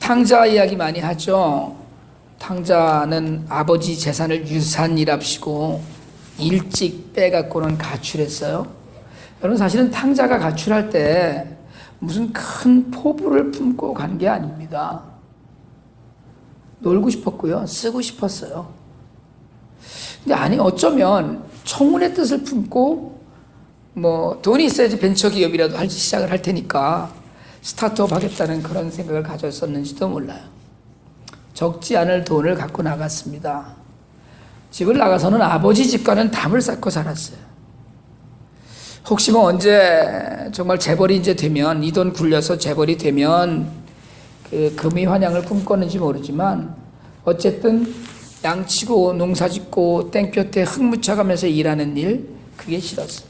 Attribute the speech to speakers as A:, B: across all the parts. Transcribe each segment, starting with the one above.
A: 탕자 이야기 많이 하죠. 탕자는 아버지 재산을 유산이랍시고 일찍 빼갖고는 가출했어요. 여러분, 사실은 탕자가 가출할 때 무슨 큰 포부를 품고 간 게 아닙니다. 놀고 싶었고요, 쓰고 싶었어요. 근데 아니, 어쩌면 청운의 뜻을 품고 돈이 있어야지 벤처기업이라도 시작을 할 테니까 스타트업 하겠다는 그런 생각을 가졌었는지도 몰라요. 적지 않을 돈을 갖고 나갔습니다. 집을 나가서는 아버지 집과는 담을 쌓고 살았어요. 혹시 언제 정말 재벌이 이제 되면, 이 돈 굴려서 재벌이 되면 그 금이 환양을 꿈꿨는지 모르지만 어쨌든 양치고 농사 짓고 땡볕에 흙 묻혀가면서 일하는 일, 그게 싫었어요.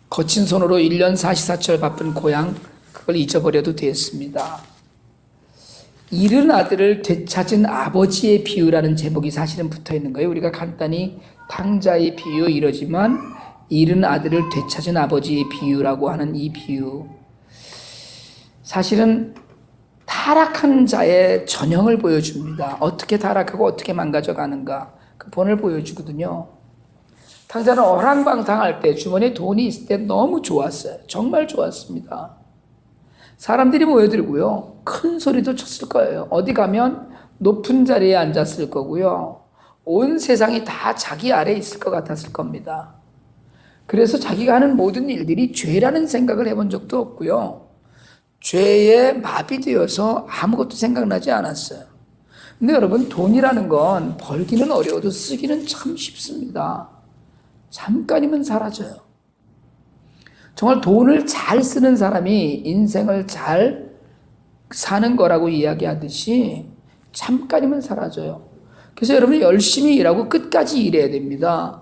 A: 거친 손으로 1년 44철 바쁜 고향, 그걸 잊어버려도 됐습니다. 잃은 아들을 되찾은 아버지의 비유라는 제목이 사실은 붙어 있는 거예요. 우리가 간단히 탕자의 비유 이러지만 잃은 아들을 되찾은 아버지의 비유라고 하는 이 비유, 사실은 타락한 자의 전형을 보여줍니다. 어떻게 타락하고 어떻게 망가져 가는가, 그 본을 보여주거든요. 탕자는 어랑방탕할 때 주머니에 돈이 있을 때 너무 좋았어요. 정말 좋았습니다. 사람들이 모여들고요, 큰 소리도 쳤을 거예요. 어디 가면 높은 자리에 앉았을 거고요, 온 세상이 다 자기 아래에 있을 것 같았을 겁니다. 그래서 자기가 하는 모든 일들이 죄라는 생각을 해본 적도 없고요, 죄에 마비되어서 아무것도 생각나지 않았어요. 근데 여러분, 돈이라는 건 벌기는 어려워도 쓰기는 참 쉽습니다. 잠깐이면 사라져요. 정말 돈을 잘 쓰는 사람이 인생을 잘 사는 거라고 이야기하듯이 잠깐이면 사라져요. 그래서 여러분이 열심히 일하고 끝까지 일해야 됩니다.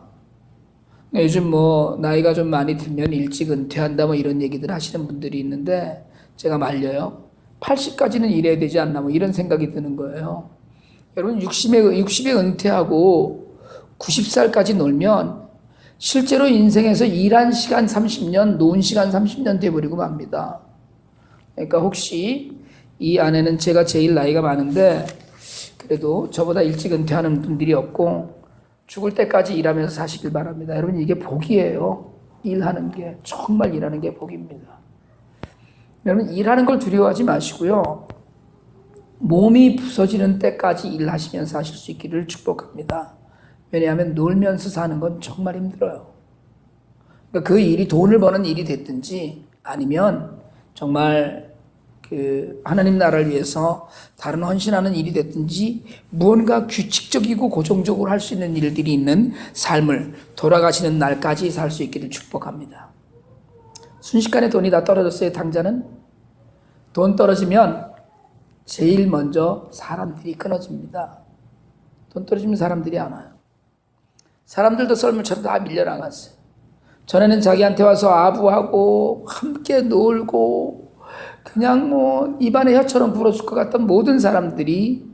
A: 요즘 나이가 좀 많이 들면 일찍 은퇴한다 이런 얘기들 하시는 분들이 있는데 제가 말려요. 80까지는 일해야 되지 않나 이런 생각이 드는 거예요. 여러분, 60에 은퇴하고 90살까지 놀면 실제로 인생에서 일한 시간 30년, 논 시간 30년 돼버리고 맙니다. 그러니까 혹시 이 안에는 제가 제일 나이가 많은데 그래도 저보다 일찍 은퇴하는 분들이 없고 죽을 때까지 일하면서 사시길 바랍니다. 여러분, 이게 복이에요. 일하는 게, 정말 일하는 게 복입니다. 여러분, 일하는 걸 두려워하지 마시고요, 몸이 부서지는 때까지 일하시면서 하실 수 있기를 축복합니다. 왜냐하면 놀면서 사는 건 정말 힘들어요. 그러니까 그 일이 돈을 버는 일이 됐든지 아니면 정말 하나님 나라를 위해서 다른 헌신하는 일이 됐든지 무언가 규칙적이고 고정적으로 할 수 있는 일들이 있는 삶을 돌아가시는 날까지 살 수 있기를 축복합니다. 순식간에 돈이 다 떨어졌어요. 탕자는 돈 떨어지면 제일 먼저 사람들이 끊어집니다. 돈 떨어지면 사람들이 안 와요. 사람들도 썰물처럼 다 밀려나갔어요. 전에는 자기한테 와서 아부하고 함께 놀고 그냥 입안에 혀처럼 불어줄 것 같던 모든 사람들이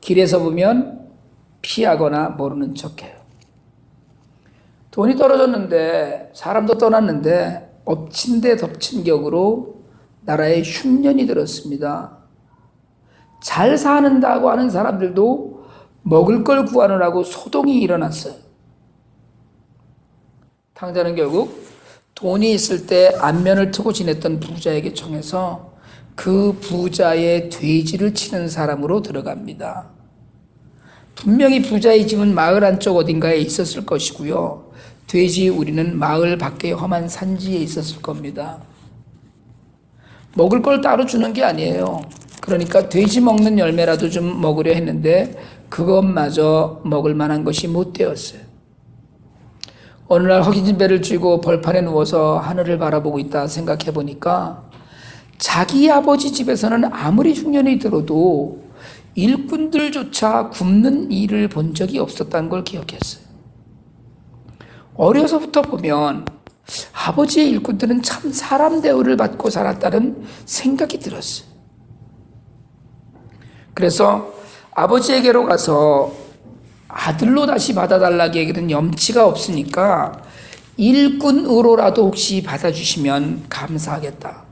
A: 길에서 보면 피하거나 모르는 척해요. 돈이 떨어졌는데, 사람도 떠났는데 엎친 데 덮친 격으로 나라에 흉년이 들었습니다. 잘 사는다고 하는 사람들도 먹을 걸 구하느라고 소동이 일어났어요. 탕자는 결국 돈이 있을 때 안면을 트고 지냈던 부자에게 청해서 그 부자의 돼지를 치는 사람으로 들어갑니다. 분명히 부자의 집은 마을 안쪽 어딘가에 있었을 것이고요, 돼지 우리는 마을 밖의 험한 산지에 있었을 겁니다. 먹을 걸 따로 주는 게 아니에요. 그러니까 돼지 먹는 열매라도 좀 먹으려 했는데 그것마저 먹을 만한 것이 못 되었어요. 어느 날 허기진 배를 쥐고 벌판에 누워서 하늘을 바라보고 있다 생각해 보니까 자기 아버지 집에서는 아무리 흉년이 들어도 일꾼들조차 굶는 일을 본 적이 없었다는 걸 기억했어요. 어려서부터 보면 아버지의 일꾼들은 참 사람 대우를 받고 살았다는 생각이 들었어요. 그래서 아버지에게로 가서 아들로 다시 받아달라고 얘기는 염치가 없으니까 일꾼으로라도 혹시 받아주시면 감사하겠다.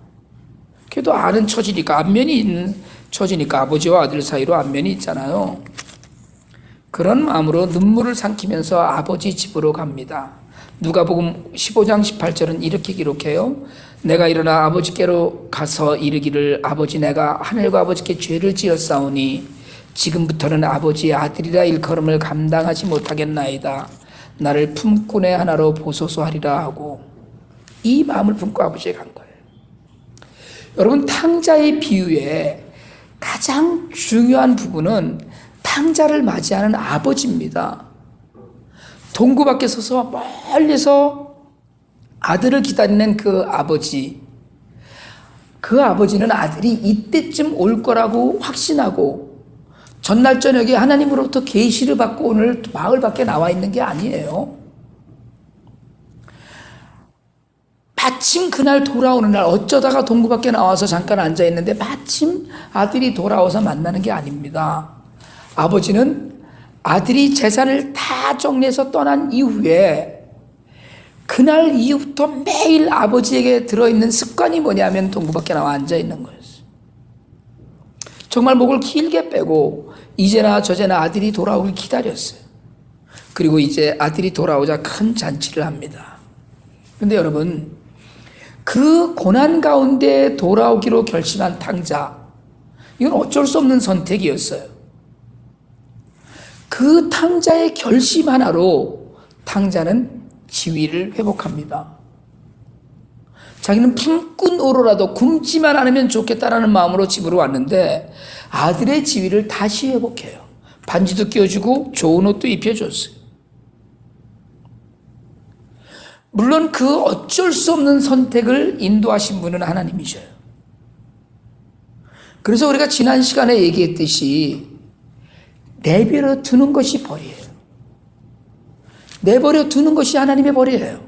A: 그래도 아는 처지니까 안면이 있는 처지니까 아버지와 아들 사이로 안면이 있잖아요. 그런 마음으로 눈물을 삼키면서 아버지 집으로 갑니다. 누가복음 15장 18절은 이렇게 기록해요. 내가 일어나 아버지께로 가서 이르기를 아버지 내가 하늘과 아버지께 죄를 지었사오니 지금부터는 아버지의 아들이라 일컬음을 감당하지 못하겠나이다. 나를 품꾼의 하나로 보소서 하리라 하고 이 마음을 품고 아버지에 간 거예요. 여러분 탕자의 비유에 가장 중요한 부분은 탕자를 맞이하는 아버지입니다. 동구 밖에 서서 멀리서 아들을 기다리는 그 아버지. 그 아버지는 아들이 이때쯤 올 거라고 확신하고 전날 저녁에 하나님으로부터 계시를 받고 오늘 마을 밖에 나와 있는 게 아니에요. 마침 그날 돌아오는 날 어쩌다가 동구 밖에 나와서 잠깐 앉아 있는데 마침 아들이 돌아와서 만나는 게 아닙니다. 아버지는 아들이 재산을 다 정리해서 떠난 이후에 그날 이후부터 매일 아버지에게 들어있는 습관이 뭐냐면 동구 밖에 나와 앉아 있는 거였어요. 정말 목을 길게 빼고 이제나 저제나 아들이 돌아오길 기다렸어요. 그리고 이제 아들이 돌아오자 큰 잔치를 합니다. 그런데 여러분 그 고난 가운데 돌아오기로 결심한 탕자, 이건 어쩔 수 없는 선택이었어요. 그 탕자의 결심 하나로 탕자는 지위를 회복합니다. 자기는 품꾼으로라도 굶지만 않으면 좋겠다라는 마음으로 집으로 왔는데 아들의 지위를 다시 회복해요. 반지도 끼워주고 좋은 옷도 입혀줬어요. 물론 그 어쩔 수 없는 선택을 인도하신 분은 하나님이셔요. 그래서 우리가 지난 시간에 얘기했듯이 내버려 두는 것이 벌이에요. 내버려 두는 것이 하나님의 벌이에요.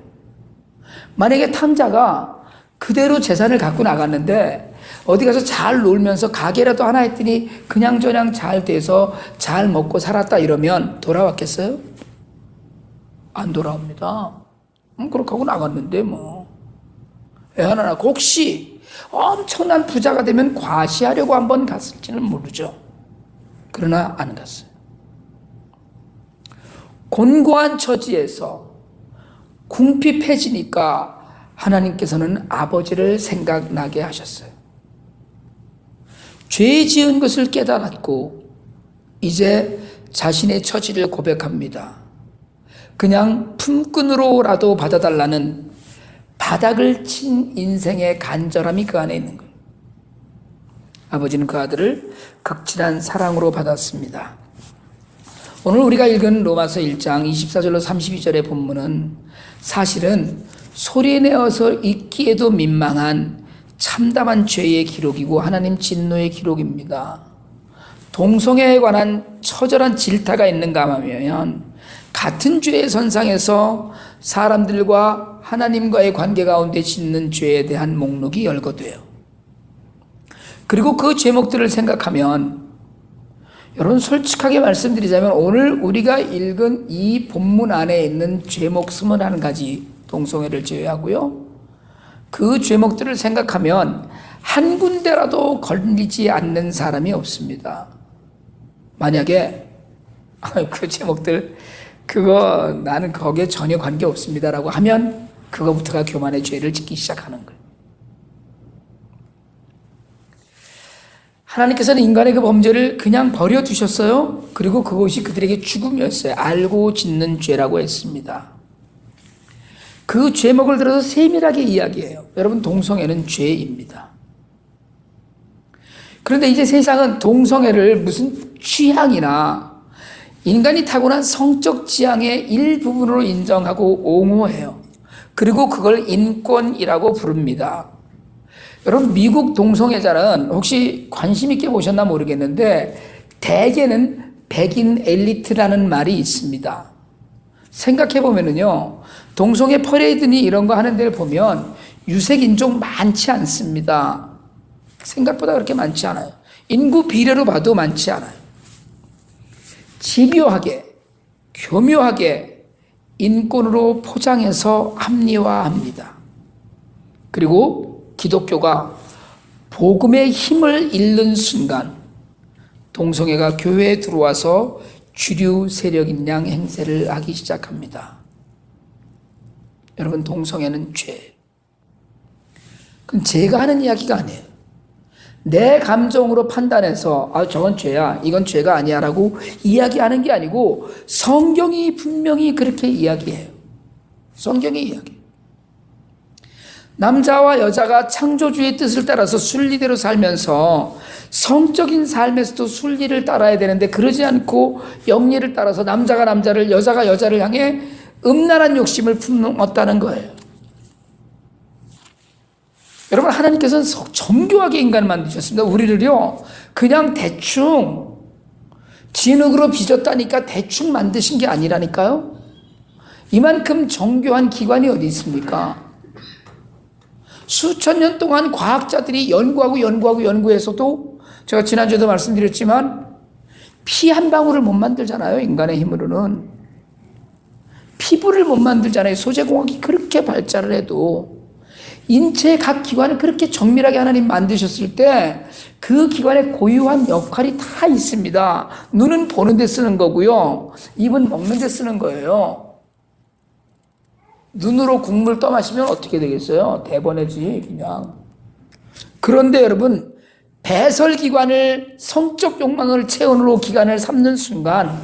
A: 만약에 탕자가 그대로 재산을 갖고 나갔는데 어디 가서 잘 놀면서 가게라도 하나 했더니 그냥저냥 잘 돼서 잘 먹고 살았다 이러면 돌아왔겠어요? 안 돌아옵니다. 그렇게 하고 나갔는데 애 하나 낳고 혹시 엄청난 부자가 되면 과시하려고 한번 갔을지는 모르죠. 그러나 안 갔어요. 곤고한 처지에서 궁핍해지니까 하나님께서는 아버지를 생각나게 하셨어요. 죄 지은 것을 깨달았고 이제 자신의 처지를 고백합니다. 그냥 품꾼으로라도 받아달라는 바닥을 친 인생의 간절함이 그 안에 있는 거예요. 아버지는 그 아들을 극진한 사랑으로 받았습니다. 오늘 우리가 읽은 로마서 1장 24절로 32절의 본문은 사실은 소리내어서 읽기에도 민망한 참담한 죄의 기록이고 하나님 진노의 기록입니다. 동성애에 관한 처절한 질타가 있는가 하면 같은 죄의 선상에서 사람들과 하나님과의 관계 가운데 짓는 죄에 대한 목록이 열거돼요. 그리고 그 제목들을 생각하면 여러분 솔직하게 말씀드리자면 오늘 우리가 읽은 이 본문 안에 있는 제목 21가지 동성애를 제외하고요. 그 제목들을 생각하면 한 군데라도 걸리지 않는 사람이 없습니다. 만약에 그 제목들 그거 나는 거기에 전혀 관계없습니다라고 하면 그거부터가 교만의 죄를 짓기 시작하는 거예요. 하나님께서는 인간의 그 범죄를 그냥 버려두셨어요. 그리고 그것이 그들에게 죽음이었어요. 알고 짓는 죄라고 했습니다. 그 죄목을 들어서 세밀하게 이야기해요. 여러분 동성애는 죄입니다. 그런데 이제 세상은 동성애를 무슨 취향이나 인간이 타고난 성적 지향의 일부분으로 인정하고 옹호해요. 그리고 그걸 인권이라고 부릅니다. 여러분 미국 동성애자는 혹시 관심 있게 보셨나 모르겠는데 대개는 백인 엘리트라는 말이 있습니다. 생각해보면요 동성애 퍼레이드니 이런 거 하는 데를 보면 유색인종 많지 않습니다. 생각보다 그렇게 많지 않아요. 인구 비례로 봐도 많지 않아요. 집요하게 교묘하게 인권으로 포장해서 합리화합니다. 그리고 기독교가 복음의 힘을 잃는 순간 동성애가 교회에 들어와서 주류 세력인 양 행세를 하기 시작합니다. 여러분, 동성애는 죄. 그건 제가 하는 이야기가 아니에요. 내 감정으로 판단해서 저건 죄야, 이건 죄가 아니야 라고 이야기하는 게 아니고 성경이 분명히 그렇게 이야기해요. 성경이 이야기해요. 남자와 여자가 창조주의 뜻을 따라서 순리대로 살면서 성적인 삶에서도 순리를 따라야 되는데 그러지 않고 영리를 따라서 남자가 남자를, 여자가 여자를 향해 음란한 욕심을 품었다는 거예요. 여러분, 하나님께서는 정교하게 인간을 만드셨습니다. 우리를요 그냥 대충 진흙으로 빚었다니까 대충 만드신 게 아니라니까요. 이만큼 정교한 기관이 어디 있습니까? 수천 년 동안 과학자들이 연구해서도 제가 지난주에도 말씀드렸지만 피 한 방울을 못 만들잖아요. 인간의 힘으로는 피부를 못 만들잖아요. 소재공학이 그렇게 발달을 해도 인체의 각 기관을 그렇게 정밀하게 하나님 만드셨을 때 그 기관의 고유한 역할이 다 있습니다. 눈은 보는 데 쓰는 거고요, 입은 먹는 데 쓰는 거예요. 눈으로 국물 떠마시면 어떻게 되겠어요? 대번해지 그냥. 그런데 여러분, 배설기관을, 성적 욕망을 체온으로 기관을 삼는 순간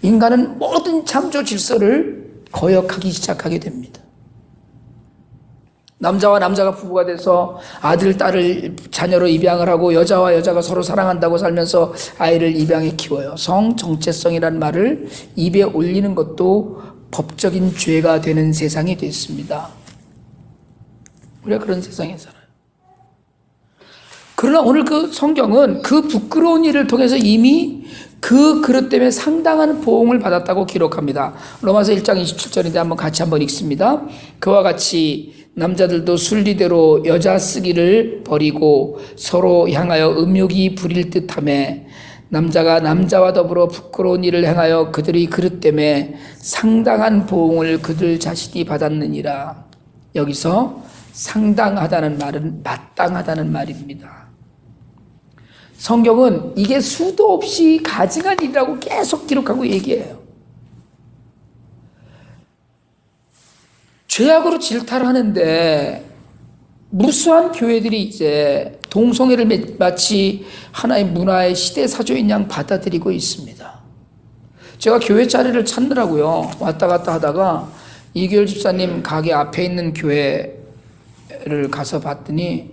A: 인간은 모든 창조 질서를 거역하기 시작하게 됩니다. 남자와 남자가 부부가 돼서 아들, 딸을 자녀로 입양을 하고 여자와 여자가 서로 사랑한다고 살면서 아이를 입양해 키워요. 성정체성이라는 말을 입에 올리는 것도 법적인 죄가 되는 세상이 됐습니다. 우리가 그런 세상에 살아요. 그러나 오늘 그 성경은 그 부끄러운 일을 통해서 이미 그 그릇 때문에 상당한 보응을 받았다고 기록합니다. 로마서 1장 27절인데 같이 한번 읽습니다. 그와 같이 남자들도 순리대로 여자 쓰기를 버리고 서로 향하여 음욕이 부릴 듯하며 남자가 남자와 더불어 부끄러운 일을 행하여 그들이 그릇 때문에 상당한 보응을 그들 자신이 받았느니라. 여기서 상당하다는 말은 마땅하다는 말입니다. 성경은 이게 수도 없이 가증한 일이라고 계속 기록하고 얘기해요. 죄악으로 질타하는데 무수한 교회들이 이제 동성애를 마치 하나의 문화의 시대 사조인 양 받아들이고 있습니다. 제가 교회 자리를 찾느라고요 왔다 갔다 하다가 이규열 집사님 가게 앞에 있는 교회를 가서 봤더니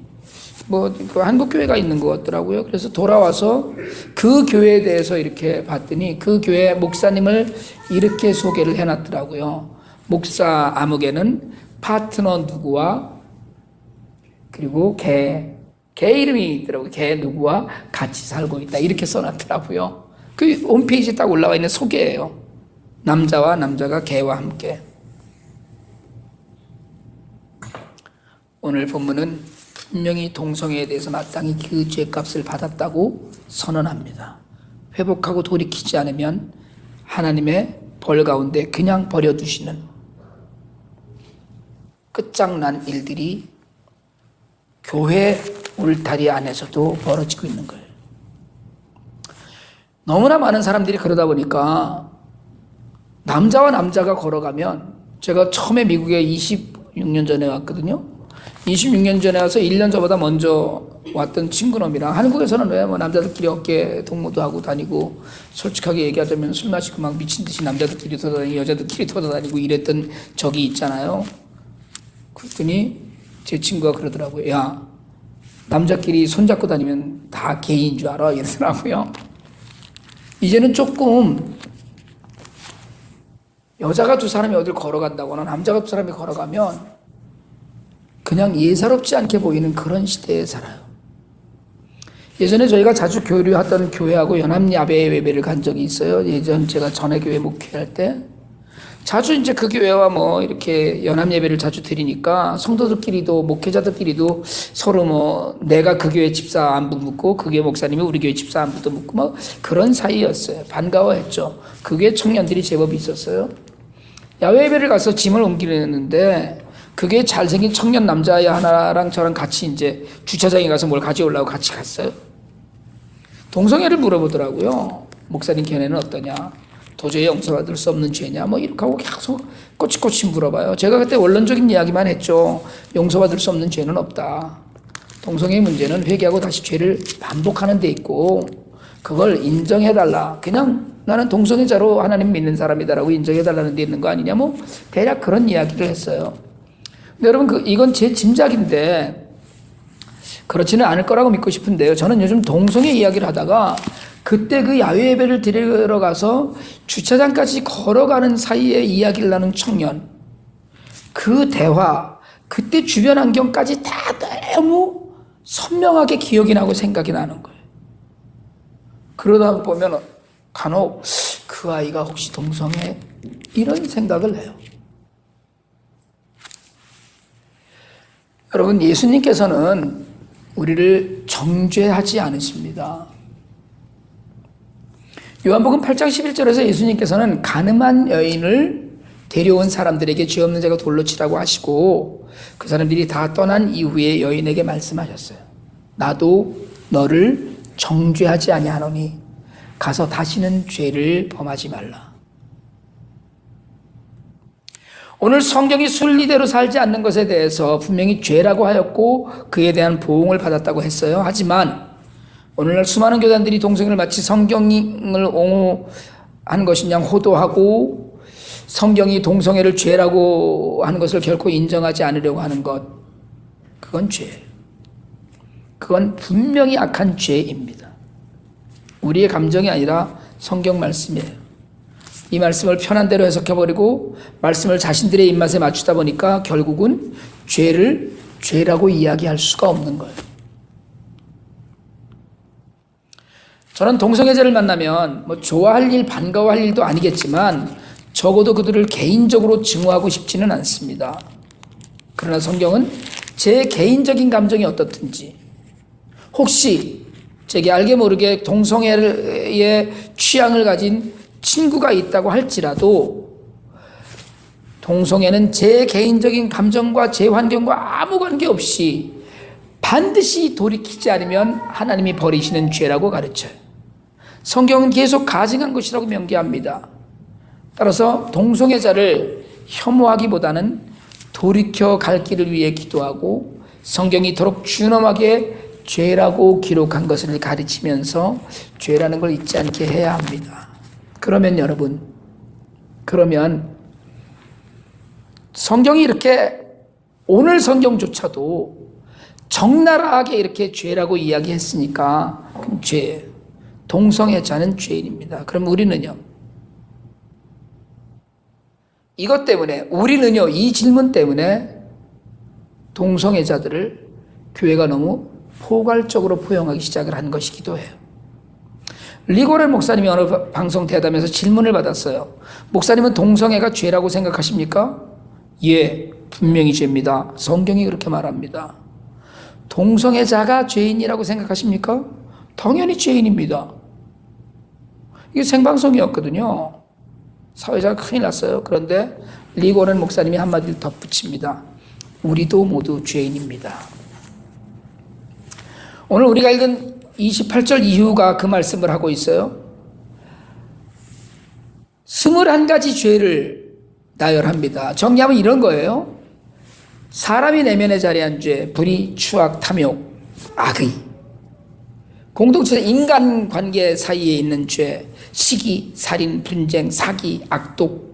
A: 그 한국 교회가 있는 것 같더라고요. 그래서 돌아와서 그 교회에 대해서 이렇게 봤더니 그 교회 목사님을 이렇게 소개를 해놨더라고요. 목사 아무개는 파트너 누구와 그리고 개 이름이 있더라고요. 개 누구와 같이 살고 있다 이렇게 써놨더라고요. 그 홈페이지에 딱 올라와 있는 소개예요. 남자와 남자가 개와 함께. 오늘 본문은 분명히 동성애에 대해서 마땅히 그 죄값을 받았다고 선언합니다. 회복하고 돌이키지 않으면 하나님의 벌 가운데 그냥 버려두시는 끝장난 일들이 교회 울타리 안에서도 벌어지고 있는 거예요. 너무나 많은 사람들이 그러다 보니까 남자와 남자가 걸어가면, 제가 처음에 미국에 26년 전에 왔거든요. 26년 전에 와서 1년 저보다 먼저 왔던 친구놈이랑, 한국에서는 왜 남자들끼리 어깨 동무도 하고 다니고, 솔직하게 얘기하자면 술 마시고 막 미친 듯이 남자들끼리 돌아다니고 여자들끼리 돌아다니고 이랬던 적이 있잖아요. 그랬더니 제 친구가 그러더라고요. 야, 남자끼리 손잡고 다니면 다 게이인 줄 알아? 이러더라고요. 이제는 조금 여자가 두 사람이 어딜 걸어간다거나 남자가 두 사람이 걸어가면 그냥 예사롭지 않게 보이는 그런 시대에 살아요. 예전에 저희가 자주 교류하던 교회하고 연합야배 예배를 간 적이 있어요. 예전 제가 전에 교회 목회할 때 자주 이제 그 교회와 이렇게 연합예배를 자주 드리니까 성도들끼리도 목회자들끼리도 서로 내가 그 교회 집사 안부 묻고 그 교회 목사님이 우리 교회 집사 안부도 묻고 그런 사이였어요. 반가워했죠. 그 교회 청년들이 제법 있었어요. 야외 예배를 가서 짐을 옮기려는데 그게 잘생긴 청년 남자애 하나랑 저랑 같이 이제 주차장에 가서 뭘 가져오려고 같이 갔어요. 동성애를 물어보더라고요. 목사님 견해는 어떠냐? 도저히 용서받을 수 없는 죄냐? 뭐 이렇게 하고 계속 꼬치꼬치 물어봐요. 제가 그때 원론적인 이야기만 했죠. 용서받을 수 없는 죄는 없다. 동성애 문제는 회개하고 다시 죄를 반복하는 데 있고 그걸 인정해달라. 그냥 나는 동성애자로 하나님 믿는 사람이다라고 인정해달라는 데 있는 거 아니냐? 뭐 대략 그런 이야기를 했어요. 근데 여러분 이건 제 짐작인데 그렇지는 않을 거라고 믿고 싶은데요. 저는 요즘 동성애 이야기를 하다가 그때 그 야외 예배를 드리러 가서 주차장까지 걸어가는 사이에 이야기를 나눈 청년, 그 대화, 그때 주변 환경까지 다 너무 선명하게 기억이 나고 생각이 나는 거예요. 그러다 보면 간혹 그 아이가 혹시 동성애 이런 생각을 해요. 여러분, 예수님께서는 우리를 정죄하지 않으십니다. 요한복음 8장 11절에서 예수님께서는 가늠한 여인을 데려온 사람들에게 죄 없는 자가 돌로 치라고 하시고 그 사람들이 다 떠난 이후에 여인에게 말씀하셨어요. 나도 너를 정죄하지 아니하노니 가서 다시는 죄를 범하지 말라. 오늘 성경이 순리대로 살지 않는 것에 대해서 분명히 죄라고 하였고 그에 대한 보응을 받았다고 했어요. 하지만 오늘날 수많은 교단들이 동성애를 마치 성경을 옹호하는 것이냐 호도하고 성경이 동성애를 죄라고 하는 것을 결코 인정하지 않으려고 하는 것, 그건 죄예요. 그건 분명히 악한 죄입니다. 우리의 감정이 아니라 성경 말씀이에요. 이 말씀을 편한 대로 해석해버리고 말씀을 자신들의 입맛에 맞추다 보니까 결국은 죄를 죄라고 이야기할 수가 없는 거예요. 저는 동성애자를 만나면 뭐 좋아할 일, 반가워할 일도 아니겠지만 적어도 그들을 개인적으로 증오하고 싶지는 않습니다. 그러나 성경은 제 개인적인 감정이 어떻든지 혹시 제게 알게 모르게 동성애의 취향을 가진 친구가 있다고 할지라도 동성애는 제 개인적인 감정과 제 환경과 아무 관계없이 반드시 돌이키지 않으면 하나님이 버리시는 죄라고 가르쳐요. 성경은 계속 가증한 것이라고 명기합니다. 따라서 동성애자를 혐오하기보다는 돌이켜 갈 길을 위해 기도하고 성경이 이토록 준엄하게 죄라고 기록한 것을 가르치면서 죄라는 걸 잊지 않게 해야 합니다. 그러면 여러분, 성경이 이렇게 오늘 성경조차도 적나라하게 이렇게 죄라고 이야기했으니까 그럼 죄예요. 동성애자는 죄인입니다. 그럼 우리는요? 이것 때문에 우리는요, 이 질문 때문에 동성애자들을 교회가 너무 포괄적으로 포용하기 시작을 한 것이기도 해요. 리고렐 목사님이 어느 방송 대담에서 질문을 받았어요. 목사님은 동성애가 죄라고 생각하십니까? 예, 분명히 죄입니다. 성경이 그렇게 말합니다. 동성애자가 죄인이라고 생각하십니까? 당연히 죄인입니다. 이게 생방송이었거든요. 사회자가 큰일 났어요. 그런데 리고렐 목사님이 한마디를 덧붙입니다. 우리도 모두 죄인입니다. 오늘 우리가 읽은 28절 이후가 그 말씀을 하고 있어요. 21가지 죄를 나열합니다. 정리하면 이런 거예요. 사람이 내면에 자리한 죄, 불의, 추악, 탐욕, 악의. 공동체 인간관계 사이에 있는 죄, 시기, 살인, 분쟁, 사기, 악독,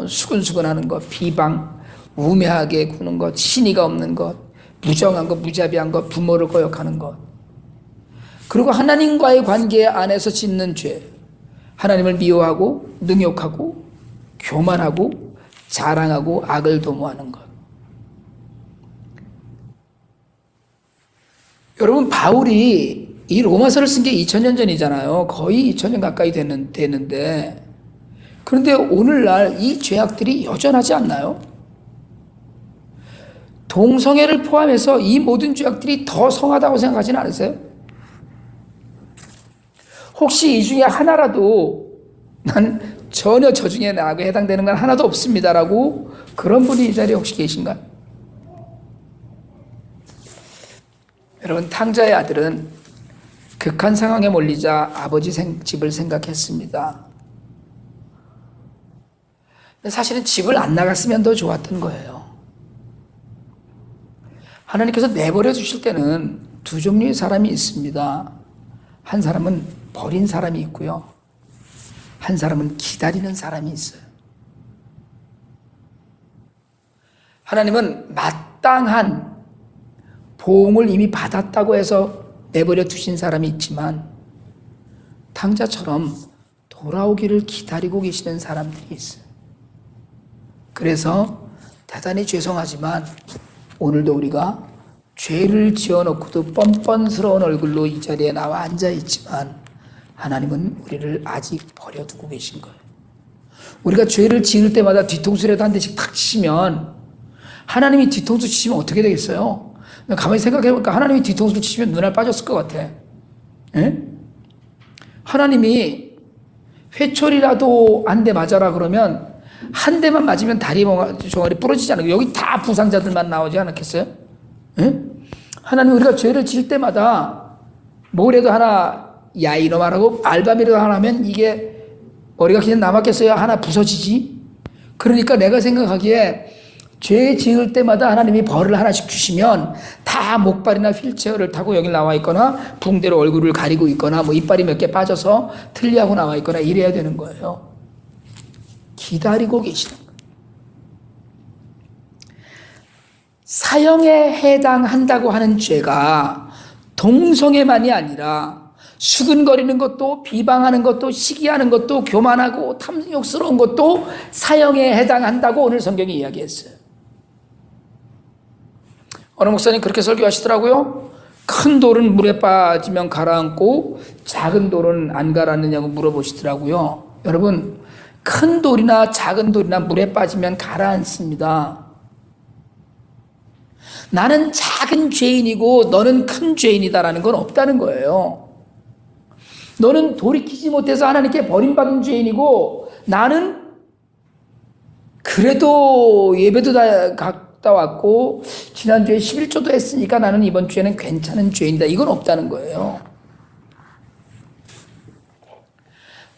A: 수근수근하는 것, 비방, 우매하게 구는 것, 신의가 없는 것, 무정한 것, 무자비한 것, 부모를 거역하는 것. 그리고 하나님과의 관계 안에서 짓는 죄, 하나님을 미워하고 능욕하고 교만하고 자랑하고 악을 도모하는 것. 여러분, 바울이 이 로마서를 쓴 게 2000년 전이잖아요. 거의 2000년 가까이 되는데 그런데 오늘날 이 죄악들이 여전하지 않나요? 동성애를 포함해서 이 모든 죄악들이 더 성하다고 생각하지는 않으세요? 혹시 이 중에 하나라도 난 전혀 저 중에 나하고 해당되는 건 하나도 없습니다라고 그런 분이 이 자리에 혹시 계신가요? 여러분, 탕자의 아들은 극한 상황에 몰리자 아버지 집을 생각했습니다. 근데 사실은 집을 안 나갔으면 더 좋았던 거예요. 하나님께서 내버려 주실 때는 두 종류의 사람이 있습니다. 한 사람은 버린 사람이 있고요. 한 사람은 기다리는 사람이 있어요. 하나님은 마땅한 보응을 이미 받았다고 해서 내버려 두신 사람이 있지만 탕자처럼 돌아오기를 기다리고 계시는 사람들이 있어요. 그래서 대단히 죄송하지만 오늘도 우리가 죄를 지어놓고도 뻔뻔스러운 얼굴로 이 자리에 나와 앉아있지만 하나님은 우리를 아직 버려두고 계신 거예요. 우리가 죄를 지을 때마다 뒤통수라도 한 대씩 탁 치시면 하나님이 뒤통수 치시면 어떻게 되겠어요? 가만히 생각해보니까 하나님이 뒤통수를 치시면 눈알 빠졌을 것 같아. 에? 하나님이 회초리라도 한 대 맞아라 그러면 한 대만 맞으면 다리 종아리 부러지지 않아요. 여기 다 부상자들만 나오지 않았겠어요? 에? 하나님 우리가 죄를 지을 때마다 뭐라도 하나 야 이놈아라고 알밤이라도 하나 하면 이게 머리가 그냥 남았겠어요? 하나 부서지지? 그러니까 내가 생각하기에 죄 지을 때마다 하나님이 벌을 하나씩 주시면 다 목발이나 휠체어를 타고 여기 나와 있거나 붕대로 얼굴을 가리고 있거나 뭐 이빨이 몇 개 빠져서 틀리하고 나와 있거나 이래야 되는 거예요. 기다리고 계시는 거예요. 사형에 해당한다고 하는 죄가 동성애만이 아니라 수근거리는 것도 비방하는 것도 시기하는 것도 교만하고 탐욕스러운 것도 사형에 해당한다고 오늘 성경이 이야기했어요. 어느 목사님 그렇게 설교하시더라고요. 큰 돌은 물에 빠지면 가라앉고 작은 돌은 안 가라앉느냐고 물어보시더라고요. 여러분, 큰 돌이나 작은 돌이나 물에 빠지면 가라앉습니다. 나는 작은 죄인이고 너는 큰 죄인이다라는 건 없다는 거예요. 너는 돌이키지 못해서 하나님께 버림받은 죄인이고 나는 그래도 예배도 다 갔다 왔고 지난주에 11조도 했으니까 나는 이번 주에는 괜찮은 죄인이다. 이건 없다는 거예요.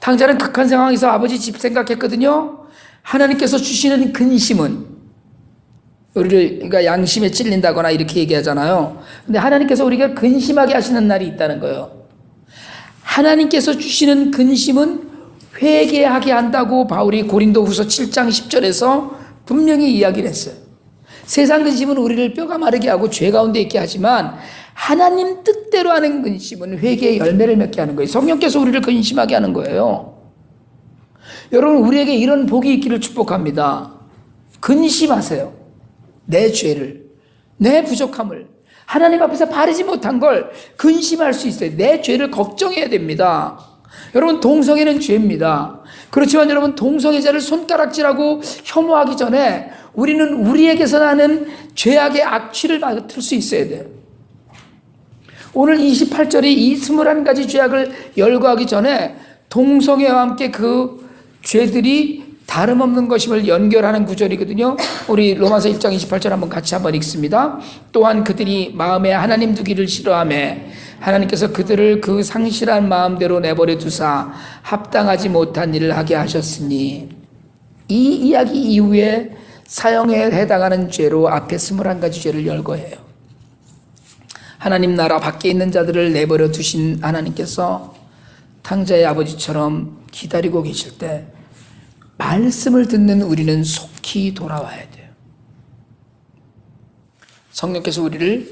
A: 탕자는 극한 상황에서 아버지 집 생각했거든요. 하나님께서 주시는 근심은 우리를 그러니까 양심에 찔린다거나 이렇게 얘기하잖아요. 근데 하나님께서 우리가 근심하게 하시는 날이 있다는 거예요. 하나님께서 주시는 근심은 회개하게 한다고 바울이 고린도후서 7장 10절에서 분명히 이야기를 했어요. 세상 근심은 우리를 뼈가 마르게 하고 죄 가운데 있게 하지만 하나님 뜻대로 하는 근심은 회개의 열매를 맺게 하는 거예요. 성령께서 우리를 근심하게 하는 거예요. 여러분, 우리에게 이런 복이 있기를 축복합니다. 근심하세요. 내 죄를, 내 부족함을, 하나님 앞에서 바르지 못한 걸 근심할 수 있어요. 내 죄를 걱정해야 됩니다. 여러분, 동성애는 죄입니다. 그렇지만 여러분, 동성애자를 손가락질하고 혐오하기 전에 우리는 우리에게서 나는 죄악의 악취를 맡을 수 있어야 돼요. 오늘 28절이 이 21가지 죄악을 열거하기 전에 동성애와 함께 그 죄들이 다름없는 것임을 연결하는 구절이거든요. 우리 로마서 1장 28절 한번 같이 한번 읽습니다. 또한 그들이 마음에 하나님 두기를 싫어하며 하나님께서 그들을 그 상실한 마음대로 내버려 두사 합당하지 못한 일을 하게 하셨으니, 이 이야기 이후에 사형에 해당하는 죄로 앞에 21가지 죄를 열거해요. 하나님 나라 밖에 있는 자들을 내버려 두신 하나님께서 탕자의 아버지처럼 기다리고 계실 때 말씀을 듣는 우리는 속히 돌아와야 돼요. 성령께서 우리를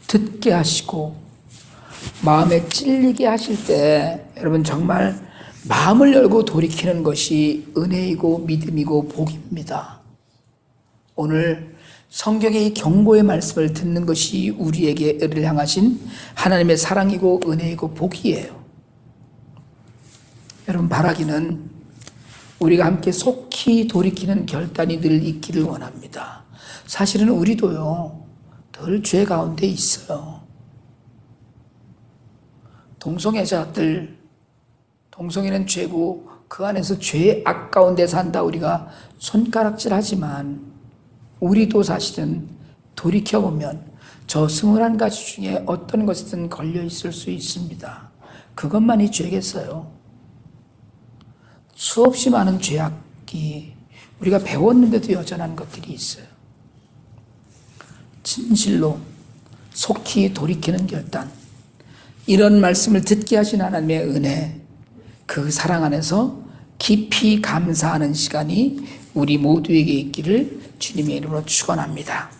A: 듣게 하시고 마음에 찔리게 하실 때 여러분 정말 마음을 열고 돌이키는 것이 은혜이고 믿음이고 복입니다. 오늘 성경의 이 경고의 말씀을 듣는 것이 우리에게를 향하신 하나님의 사랑이고 은혜이고 복이에요. 여러분, 바라기는 우리가 함께 속히 돌이키는 결단이 늘 있기를 원합니다. 사실은 우리도요, 늘 죄 가운데 있어요. 동성애자들, 동성애는 죄고 그 안에서 죄 아까운데 산다 우리가 손가락질하지만 우리도 사실은 돌이켜보면 저 21가지 중에 어떤 것이든 걸려 있을 수 있습니다. 그것만이 죄겠어요. 수없이 많은 죄악이 우리가 배웠는데도 여전한 것들이 있어요. 진실로 속히 돌이키는 결단, 이런 말씀을 듣게 하신 하나님의 은혜, 그 사랑 안에서 깊이 감사하는 시간이 우리 모두에게 있기를 주님의 이름으로 축원합니다.